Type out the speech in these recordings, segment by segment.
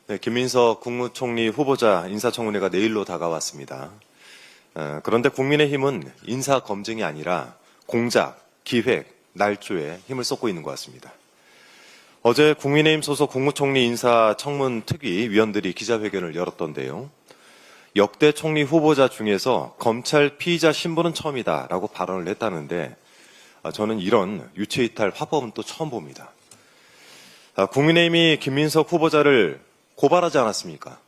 네, 김민석 국무총리 후보자 인사청문회가 내일로 다가왔습니다. 그런데 국민의힘은 인사검증이 아니라 공작, 기획, 날조에 힘을 쏟고 있는 것 같습니다. 어제 국민의힘 소속 국무총리 인사청문 특위 위원들이 기자회견을 열었던데요. 역대 총리 후보자 중에서 검찰 피의자 신분은 처음이다라고 발언을 했다는데 저는 이런 유체이탈 화법은 또 처음 봅니다. 국민의힘이 김민석 후보자를 고발하지 않았습니까?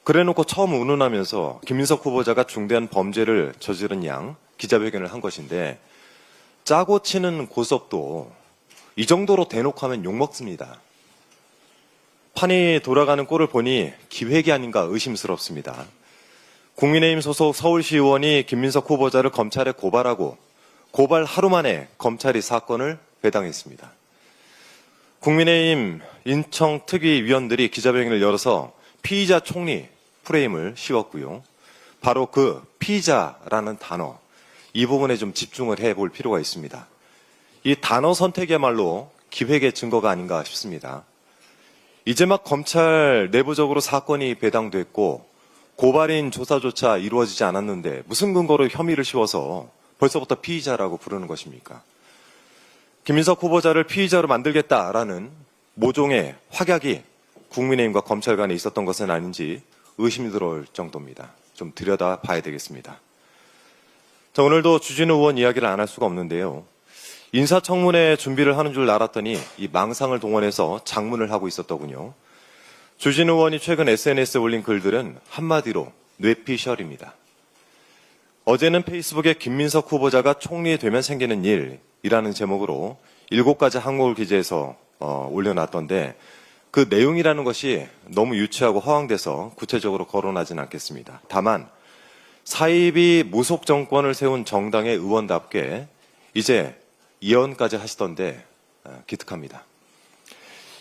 그래놓고 처음 운운하면서 김민석 후보자가 중대한 범죄를 저지른 양 기자회견을 한 것인데 짜고 치는 고섭도 이 정도로 대놓고 하면 욕먹습니다. 판이 돌아가는 꼴을 보니 기획이 아닌가 의심스럽습니다. 국민의힘 소속 서울시 의원이 김민석 후보자를 검찰에 고발하고 고발 하루 만에 검찰이 사건을 배당했습니다. 국민의힘 인청 특위 위원들이 기자회견을 열어서 피의자 총리 프레임을 씌웠고요. 바로 그 피의자라는 단어, 이 부분에 좀 집중을 해볼 필요가 있습니다. 이 단어 선택이야말로 기획의 증거가 아닌가 싶습니다. 이제 막 검찰 내부적으로 사건이 배당됐고 고발인 조사조차 이루어지지 않았는데 무슨 근거로 혐의를 씌워서 벌써부터 피의자라고 부르는 것입니까? 김민석 후보자를 피의자로 만들겠다라는 모종의 확약이 국민의힘과 검찰 간에 있었던 것은 아닌지 의심이 들어올 정도입니다. 좀 들여다봐야 되겠습니다. 자, 오늘도 주진우 의원 이야기를 안 할 수가 없는데요. 인사청문회 준비를 하는 줄 알았더니 이 망상을 동원해서 장문을 하고 있었더군요. 주진우 의원이 최근 SNS에 올린 글들은 한마디로 뇌피셜입니다. 어제는 페이스북에 김민석 후보자가 총리 되면 생기는 일이라는 제목으로 7가지 항목을 기재해서 올려놨던데 그 내용이라는 것이 너무 유치하고 허황돼서 구체적으로 거론하진 않겠습니다. 다만 사입이 무속 정권을 세운 정당의 의원답게 이제 예언까지 하시던데 기특합니다.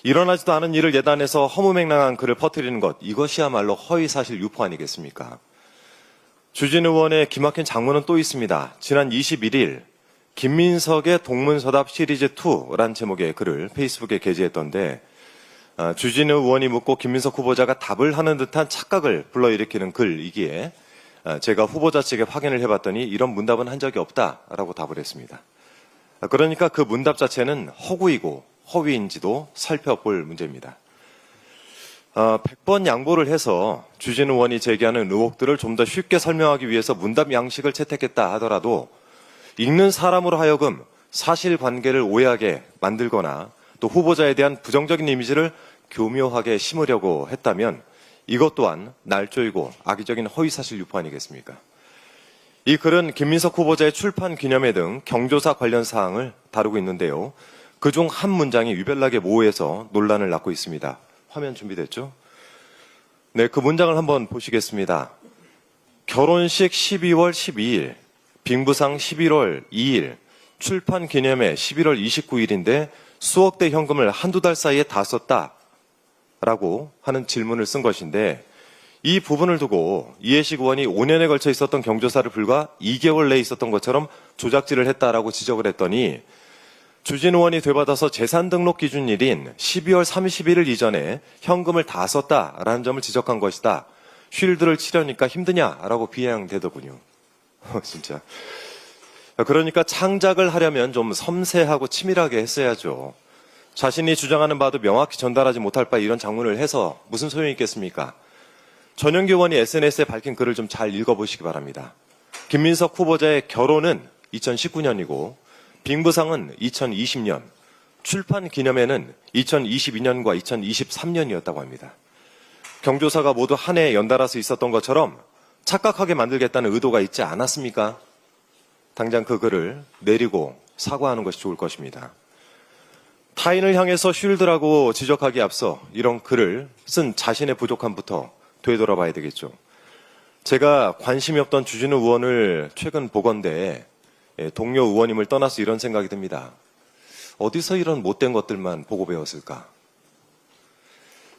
일어나지도 않은 일을 예단해서 허무맹랑한 글을 퍼뜨리는 것, 이것이야말로 허위사실 유포 아니겠습니까? 주진우 의원의 기막힌 장문은 또 있습니다. 지난 21일 김민석의 동문서답 시리즈 2란 제목의 글을 페이스북에 게재했던데 주진우 의원이 묻고 김민석 후보자가 답을 하는 듯한 착각을 불러일으키는 글이기에 제가 후보자 측에 확인을 해봤더니 이런 문답은 한 적이 없다라고 답을 했습니다. 그러니까 그 문답 자체는 허구이고 허위인지도 살펴볼 문제입니다. 100번 양보를 해서 주진우 의원이 제기하는 의혹들을 좀 더 쉽게 설명하기 위해서 문답 양식을 채택했다 하더라도 읽는 사람으로 하여금 사실관계를 오해하게 만들거나 또 후보자에 대한 부정적인 이미지를 교묘하게 심으려고 했다면 이것 또한 날조이고 악의적인 허위사실 유포 아니겠습니까? 이 글은 김민석 후보자의 출판 기념회 등 경조사 관련 사항을 다루고 있는데요. 그중 한 문장이 유별나게 모호해서 논란을 낳고 있습니다. 화면 준비됐죠? 네, 그 문장을 한번 보시겠습니다. 결혼식 12월 12일, 빙부상 11월 2일, 출판 기념회 11월 29일인데 수억 대 현금을 한두 달 사이에 다 썼다라고 하는 질문을 쓴 것인데 이 부분을 두고 이해식 의원이 5년에 걸쳐 있었던 경조사를 불과 2개월 내에 있었던 것처럼 조작질을 했다라고 지적을 했더니 주진우 의원이 되받아서 재산 등록 기준일인 12월 31일 이전에 현금을 다 썼다라는 점을 지적한 것이다. 쉴드를 치려니까 힘드냐라고 비아냥대더군요. 진짜. 그러니까 창작을 하려면 좀 섬세하고 치밀하게 했어야죠. 자신이 주장하는 바도 명확히 전달하지 못할 바에 이런 장문을 해서 무슨 소용이 있겠습니까? 전용기 의원이 SNS에 밝힌 글을 좀 잘 읽어보시기 바랍니다. 김민석 후보자의 결혼은 2019년이고 빙부상은 2020년, 출판 기념회는 2022년과 2023년이었다고 합니다. 경조사가 모두 한 해에 연달아서 있었던 것처럼 착각하게 만들겠다는 의도가 있지 않았습니까? 당장 그 글을 내리고 사과하는 것이 좋을 것입니다. 타인을 향해서 쉴드라고 지적하기에 앞서 이런 글을 쓴 자신의 부족함부터 되돌아봐야 되겠죠. 제가 관심이 없던 주진우 의원을 최근 보건대 동료 의원님을 떠나서 이런 생각이 듭니다. 어디서 이런 못된 것들만 보고 배웠을까?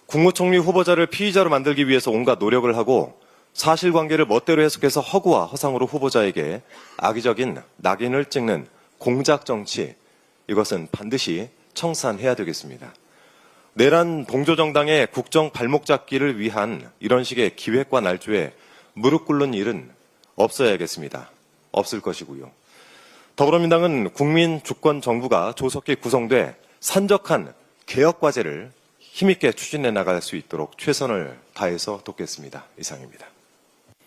국무총리 후보자를 피의자로 만들기 위해서 온갖 노력을 하고 사실관계를 멋대로 해석해서 허구와 허상으로 후보자에게 악의적인 낙인을 찍는 공작 정치, 이것은 반드시 청산해야 되겠습니다. 내란 동조정당의 국정 발목 잡기를 위한 이런 식의 기획과 날조에 무릎 꿇는 일은 없어야겠습니다. 없을 것이고요. 더불어민주당은 국민 주권 정부가 조속히 구성돼 산적한 개혁 과제를 힘있게 추진해 나갈 수 있도록 최선을 다해서 돕겠습니다. 이상입니다.